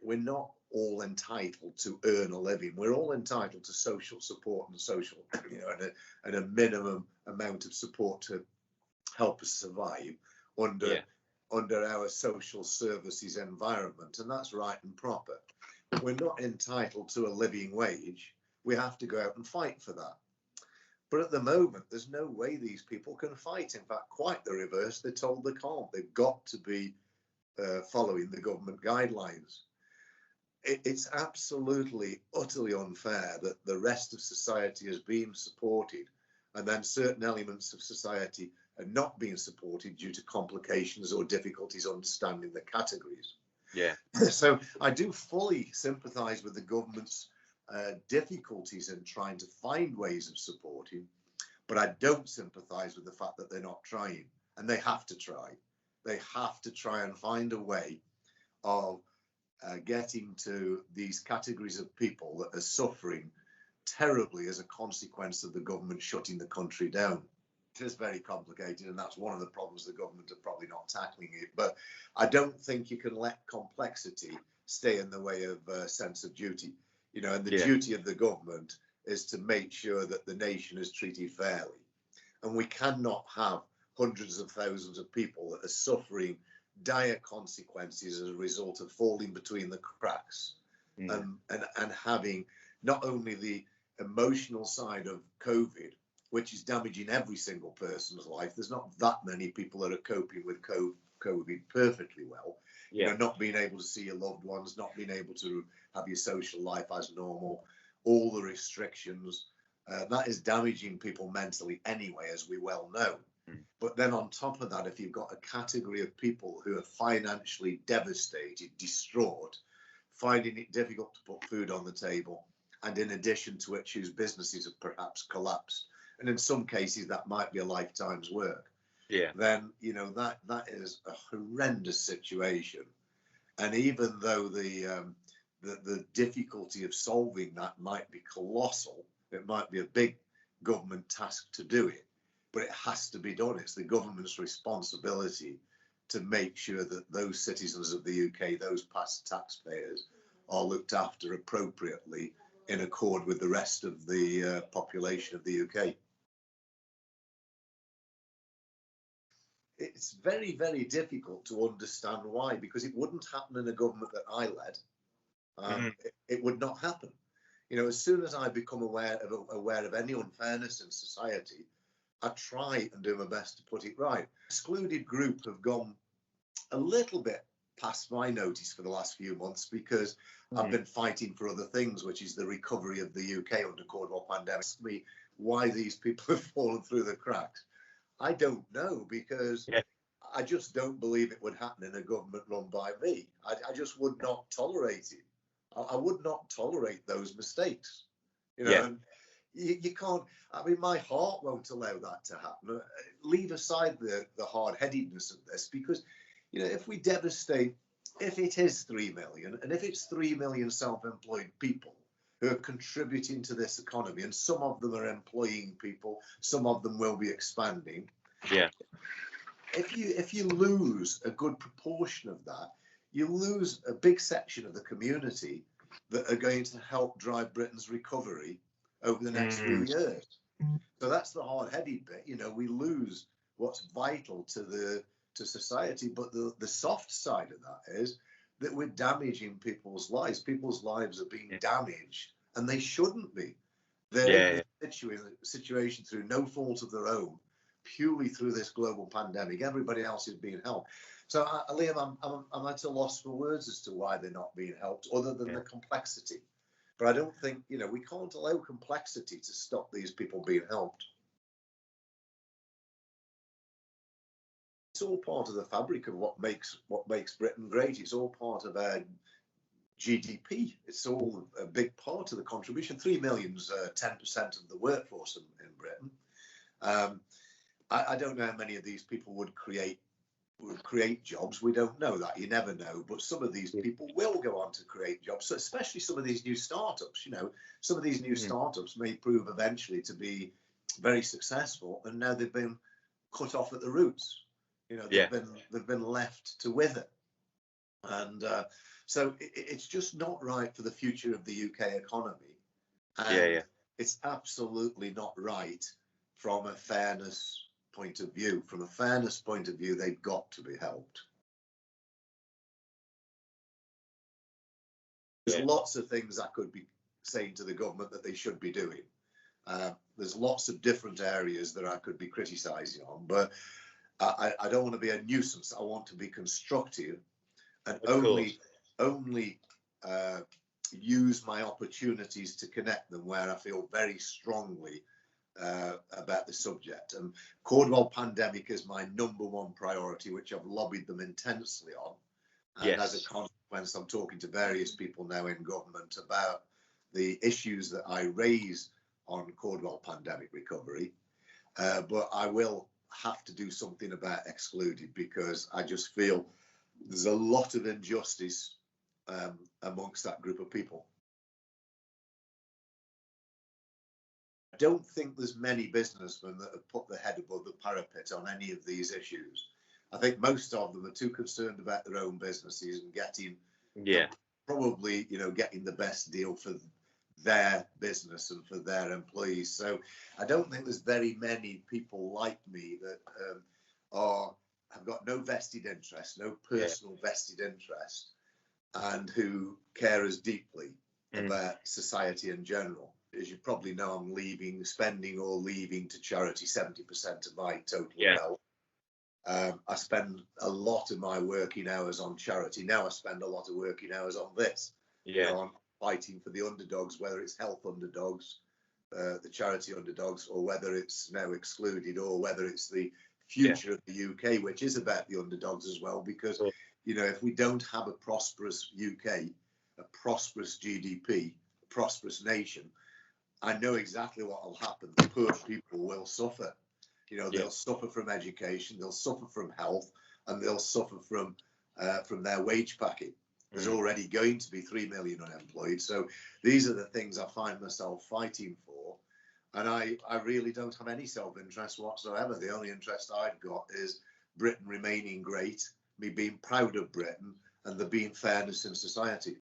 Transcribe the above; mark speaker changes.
Speaker 1: we're not all entitled to earn a living. We're all entitled to social support and social, and a minimum amount of support to help us survive under our social services environment, and that's right and proper. We're not entitled to a living wage. We have to go out and fight for that. But at the moment, there's no way these people can fight. In fact, quite the reverse. They're told they can't. They've got to be following the government guidelines. It's absolutely, utterly unfair that the rest of society is being supported, and then certain elements of society are not being supported due to complications or difficulties understanding the categories.
Speaker 2: Yeah.
Speaker 1: So I do fully sympathise with the government's difficulties in trying to find ways of supporting, but I don't sympathise with the fact that they're not trying, and they have to try. They have to try and find a way of getting to these categories of people that are suffering terribly as a consequence of the government shutting the country down. It is very complicated, and that's one of the problems the government are probably not tackling it. But I don't think you can let complexity stay in the way of a sense of duty. And the duty of the government is to make sure that the nation is treated fairly. And we cannot have hundreds of thousands of people that are suffering dire consequences as a result of falling between the cracks and having not only the emotional side of COVID, which is damaging every single person's life. There's not that many people that are coping with COVID perfectly well. Not being able to see your loved ones, not being able to have your social life as normal, all the restrictions, that is damaging people mentally anyway, as we well know. But then on top of that, if you've got a category of people who are financially devastated, distraught, finding it difficult to put food on the table, and in addition to which whose businesses have perhaps collapsed, and in some cases that might be a lifetime's work, then that is a horrendous situation. And even though the difficulty of solving that might be colossal, it might be a big government task to do it, but it has to be done. It's the government's responsibility to make sure that those citizens of the UK, those past taxpayers, are looked after appropriately in accord with the rest of the population of the UK. It's very, very difficult to understand why, because it wouldn't happen in a government that I led. It would not happen. As soon as I become aware of any unfairness in society, I try and do my best to put it right. Excluded Group have gone a little bit past my notice for the last few months because I've been fighting for other things, which is the recovery of the UK under Caudwell pandemic. Ask me why these people have fallen through the cracks. I don't know, because I just don't believe it would happen in a government run by me. I just would not tolerate it. I would not tolerate those mistakes. And you can't. I mean, my heart won't allow that to happen. Leave aside the hard-headedness of this, because if we devastate, if it is 3 million, and if it's 3 million self-employed people who are contributing to this economy, and some of them are employing people, some of them will be expanding. If you lose a good proportion of that, you lose a big section of the community that are going to help drive Britain's recovery over the next few years. So that's the hard-headed bit. We lose what's vital to society, but the soft side of that is that we're damaging people's lives. People's lives are being damaged, and they shouldn't be. They're in a situation through no fault of their own, purely through this global pandemic. Everybody else is being helped. So, Liam, I'm at a loss for words as to why they're not being helped, other than the complexity. But I don't think, we can't allow complexity to stop these people being helped. It's all part of the fabric of what makes Britain great. It's all part of our GDP. It's all a big part of the contribution. 3 million's 10% of the workforce in Britain. I don't know how many of these people would create jobs. We don't know that. You never know. But some of these people will go on to create jobs. So especially some of these new startups. Some of these new startups may prove eventually to be very successful, and now they've been cut off at the roots. They've been left to wither. And so it's just not right for the future of the UK economy.
Speaker 2: Yeah,
Speaker 1: And
Speaker 2: yeah.
Speaker 1: it's absolutely not right from a fairness point of view. From a fairness point of view, they've got to be helped. There's lots of things I could be saying to the government that they should be doing. There's lots of different areas that I could be criticising on, but I don't want to be a nuisance. I want to be constructive and only use my opportunities to connect them where I feel very strongly about the subject. And Caudwell pandemic is my #1 priority, which I've lobbied them intensely on. And as a consequence, I'm talking to various people now in government about the issues that I raise on Caudwell pandemic recovery. But I will have to do something about excluded, because I just feel there's a lot of injustice amongst that group of people. I don't think there's many businessmen that have put their head above the parapet on any of these issues. I think most of them are too concerned about their own businesses and getting, probably, you know, getting the best deal for their business and for their employees. So I don't think there's very many people like me that have got no vested interest, no personal vested interest, and who care as deeply about society in general. As you probably know, I'm spending to charity 70% of my total wealth. I spend a lot of my working hours on charity. Now I spend a lot of working hours on this. You know, I'm fighting for the underdogs, whether it's health underdogs, the charity underdogs, or whether it's now excluded, or whether it's the future of the UK, which is about the underdogs as well. Because, you know, if we don't have a prosperous UK, a prosperous GDP, a prosperous nation, I know exactly what will happen. The poor people will suffer. You know, they'll suffer from education, they'll suffer from health, and they'll suffer from their wage packet. There's already going to be 3 million unemployed. So these are the things I find myself fighting for. And I really don't have any self-interest whatsoever. The only interest I've got is Britain remaining great, me being proud of Britain, and there being fairness in society.